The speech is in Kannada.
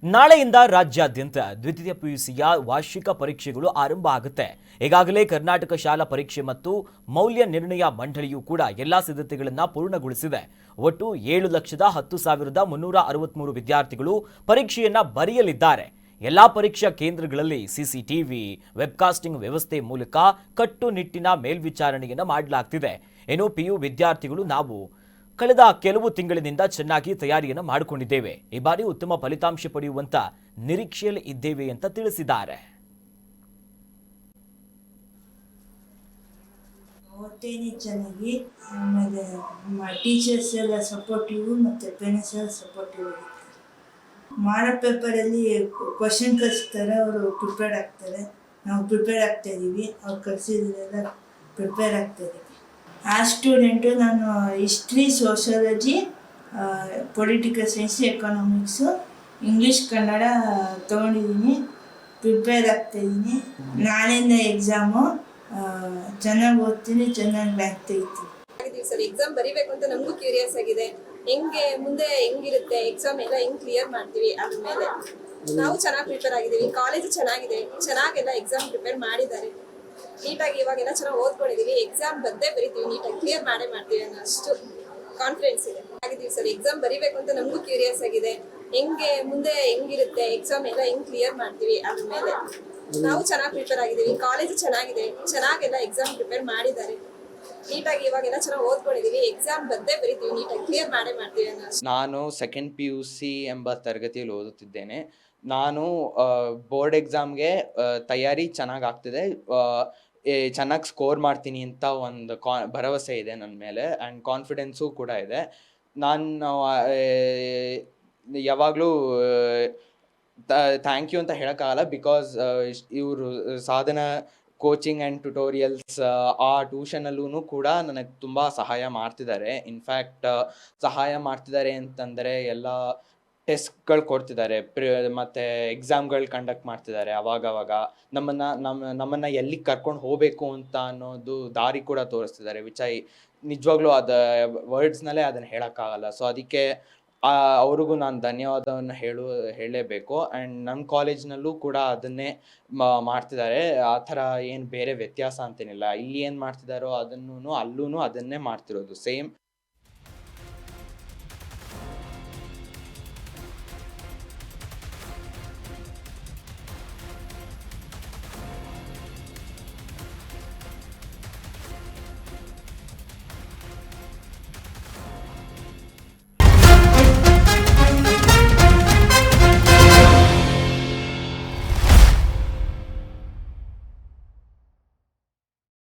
ನಾಳೆಯಿಂದ ರಾಜ್ಯಾದ್ಯಂತ ದ್ವಿತೀಯ ಪಿಯುಸಿಯ ವಾರ್ಷಿಕ ಪರೀಕ್ಷೆಗಳು ಆರಂಭ ಆಗುತ್ತೆ. ಈಗಾಗಲೇ ಕರ್ನಾಟಕ ಶಾಲಾ ಪರೀಕ್ಷೆ ಮತ್ತು ಮೌಲ್ಯ ನಿರ್ಣಯ ಮಂಡಳಿಯು ಕೂಡ ಎಲ್ಲಾ ಸಿದ್ಧತೆಗಳನ್ನು ಪೂರ್ಣಗೊಳಿಸಿದೆ. ಒಟ್ಟು 7,10,363 ವಿದ್ಯಾರ್ಥಿಗಳು ಪರೀಕ್ಷೆಯನ್ನ ಬರೆಯಲಿದ್ದಾರೆ. ಎಲ್ಲಾ ಪರೀಕ್ಷಾ ಕೇಂದ್ರಗಳಲ್ಲಿ ಸಿಸಿಟಿವಿ, ವೆಬ್ಕಾಸ್ಟಿಂಗ್ ವ್ಯವಸ್ಥೆ ಮೂಲಕ ಕಟ್ಟುನಿಟ್ಟಿನ ಮೇಲ್ವಿಚಾರಣೆಯನ್ನು ಮಾಡಲಾಗ್ತಿದೆ. ಇನ್ನು ಪಿಯು ವಿದ್ಯಾರ್ಥಿಗಳು ನಾವು ಕಳೆದ ಕೆಲವು ತಿಂಗಳಿನಿಂದ ಚೆನ್ನಾಗಿ ತಯಾರಿಯನ್ನು ಮಾಡಿಕೊಂಡಿದ್ದೇವೆ. ಈ ಬಾರಿ ಉತ್ತಮ ಫಲಿತಾಂಶ ಪಡೆಯುವಂತ ನಿರೀಕ್ಷೆಯಲ್ಲಿ ಇದ್ದೇವೆ ಅಂತ ತಿಳಿಸಿದ್ದಾರೆ. ಓದ್ತೇನೆ ಚೆನ್ನಾಗಿ. ಆಮೇಲೆ ಟೀಚರ್ಸ್ ಎಲ್ಲ ಸಪೋರ್ಟಿವ್ ಮತ್ತು ಪೇರೆಂಟ್ಸ್ ಎಲ್ಲ ಸಪೋರ್ಟಿವ್ ಇರ್ತಾರೆ. ಮಾಡೋ ಪೇಪರಲ್ಲಿ ಕ್ವಶನ್ ಕಳಿಸ್ತಾರೆ, ಅವರು ಪ್ರಿಪೇರ್ ಆಗ್ತಾರೆ. ನಾವು ಪ್ರಿಪೇರ್ ಆಗ್ತಾ ಇದ್ದೀವಿ. ಅವ್ರು ಕಳಿಸಿದ್ರೆಲ್ಲ ಪ್ರಿಪೇರ್ ಆಗ್ತಾ ಇದ್ದೀವಿ. ಆ ಸ್ಟೂಡೆಂಟು ನಾನು history, sociology, political science, economics, English, Kannada ತೊಗೊಂಡಿದ್ದೀನಿ. ಪ್ರಿಪೇರ್ ಆಗ್ತಾಯಿದ್ದೀನಿ. ನಾಳೆಯಿಂದ ಎಕ್ಸಾಮು. ಚೆನ್ನಾಗಿ ಓದ್ತೀನಿ, ಚೆನ್ನಾಗಿ ರ್ಯಾಂಕ್ ತೆಗಿತೀನಿ. ಸರ್ ಎಕ್ಸಾಮ್ ಬರೀಬೇಕು ಅಂತ ನಮಗೂ ಕ್ಯೂರಿಯಸ್ ಆಗಿದೆ. ಮುಂದೆ ಹೆಂಗಿರುತ್ತೆ ಎಕ್ಸಾಮ್ ಎಲ್ಲ ಹೆಂಗ್ ಕ್ಲಿಯರ್ ಮಾಡ್ತೀವಿ ಅದ್ರ ಮೇಲೆ ನಾವು ಚೆನ್ನಾಗಿ ಪ್ರಿಪೇರ್ ಆಗಿದ್ದೀವಿ. ಕಾಲೇಜು ಚೆನ್ನಾಗಿದೆ, ಚೆನ್ನಾಗೆಲ್ಲ ಎಕ್ಸಾಮ್ ಪ್ರಿಪೇರ್ ಮಾಡಿದ್ದಾರೆ. ನೀಟಾಗಿ ಇವಾಗೆಲ್ಲ ಚೆನ್ನಾಗಿ ಓದ್ಕೊಂಡಿದ್ದೀವಿ. ಎಕ್ಸಾಮ್ ಬಂದೇ ಬರೀತೀವಿ, ನೀಟಾಗಿ ಕ್ಲಿಯರ್ ಮಾಡ್ತೀವಿ ಅನ್ನೋ ಅಷ್ಟು ಕಾನ್ಫಿಡೆನ್ಸ್ ಇದೆ. ಆಗಿದ್ದೀವಿ ಸರ್ ಎಕ್ಸಾಮ್ ಬರೀಬೇಕು ಅಂತ ನಮಗೂ ಕ್ಯೂರಿಯಸ್ ಆಗಿದೆ. ಮುಂದೆ ಹೆಂಗಿರುತ್ತೆ ಎಕ್ಸಾಮ್ ಎಲ್ಲ ಹೆಂಗ್ ಕ್ಲಿಯರ್ ಮಾಡ್ತೀವಿ ಅದ್ರ ಮೇಲೆ ನಾವು ಚೆನ್ನಾಗಿ ಪ್ರಿಪೇರ್ ಆಗಿದ್ದೀವಿ. ಕಾಲೇಜು ಚೆನ್ನಾಗಿದೆ, ಚೆನ್ನಾಗೆಲ್ಲ ಎಕ್ಸಾಮ್ ಪ್ರಿಪೇರ್ ಮಾಡಿದ್ದಾರೆ. ನೀಟಾಗಿ ಇವಾಗೆಲ್ಲ ಚೆನ್ನಾಗಿ ಓದ್ಕೊಂಡಿದ್ದೀವಿ. ಎಕ್ಸಾಮ್ ಬಂದೇ ಬರೀತೀವಿ, ನೀಟಾಗಿ ಕ್ಲಿಯರ್ ಮಾಡ್ತೀವಿ ಅನ್ನೋ ಅಷ್ಟು. ನಾನು ಸೆಕೆಂಡ್ PUC ಎಂಬ ತರಗತಿಯಲ್ಲಿ ಓದುತ್ತಿದ್ದೇನೆ. ನಾನು ಬೋರ್ಡ್ ಎಕ್ಸಾಮ್ಗೆ ತಯಾರಿ ಚೆನ್ನಾಗಿ ಆಗ್ತಿದೆ. ಚೆನ್ನಾಗಿ ಸ್ಕೋರ್ ಮಾಡ್ತೀನಿ ಅಂತ ಒಂದು ಭರವಸೆ ಇದೆ ನನ್ನ ಮೇಲೆ, ಆ್ಯಂಡ್ ಕಾನ್ಫಿಡೆನ್ಸು ಕೂಡ ಇದೆ. ನಾನು ಯಾವಾಗಲೂ ಥ್ಯಾಂಕ್ ಯು ಅಂತ ಹೇಳೋಕ್ಕಾಗಲ್ಲ, ಬಿಕಾಸ್ ಇವರು ಸಾಧನ ಕೋಚಿಂಗ್ ಆ್ಯಂಡ್ ಟ್ಯುಟೋರಿಯಲ್ಸ್ ಆ ಟ್ಯೂಷನಲ್ಲೂ ಕೂಡ ನನಗೆ ತುಂಬ ಸಹಾಯ ಮಾಡ್ತಿದ್ದಾರೆ. ಇನ್ಫ್ಯಾಕ್ಟ್ ಸಹಾಯ ಮಾಡ್ತಿದ್ದಾರೆ ಅಂತಂದರೆ ಎಲ್ಲ ಟೆಸ್ಟ್ಗಳು ಕೊಡ್ತಿದ್ದಾರೆ, ಮತ್ತು ಎಕ್ಸಾಮ್ಗಳು ಕಂಡಕ್ಟ್ ಮಾಡ್ತಿದ್ದಾರೆ. ಅವಾಗವಾಗ ನಮ್ಮನ್ನು ಎಲ್ಲಿಗೆ ಕರ್ಕೊಂಡು ಹೋಗಬೇಕು ಅಂತ ಅನ್ನೋದು ದಾರಿ ಕೂಡ ತೋರಿಸ್ತಿದ್ದಾರೆ. ನಿಜವಾಗ್ಲೂ ಅದು ವರ್ಡ್ಸ್ನಲ್ಲೇ ಅದನ್ನು ಹೇಳೋಕ್ಕಾಗಲ್ಲ. ಸೊ ಅದಕ್ಕೆ ಅವ್ರಿಗೂ ನಾನು ಧನ್ಯವಾದವನ್ನು ಹೇಳಲೇಬೇಕು. ಆ್ಯಂಡ್ ನಮ್ಮ ಕಾಲೇಜ್ನಲ್ಲೂ ಕೂಡ ಅದನ್ನೇ ಮಾಡ್ತಿದ್ದಾರೆ. ಆ ಥರ ಏನು ಬೇರೆ ವ್ಯತ್ಯಾಸ ಅಂತೇನಿಲ್ಲ. ಇಲ್ಲಿ ಏನು ಮಾಡ್ತಿದ್ದಾರೋ ಅಲ್ಲೂ ಅದನ್ನೇ ಮಾಡ್ತಿರೋದು ಸೇಮ್.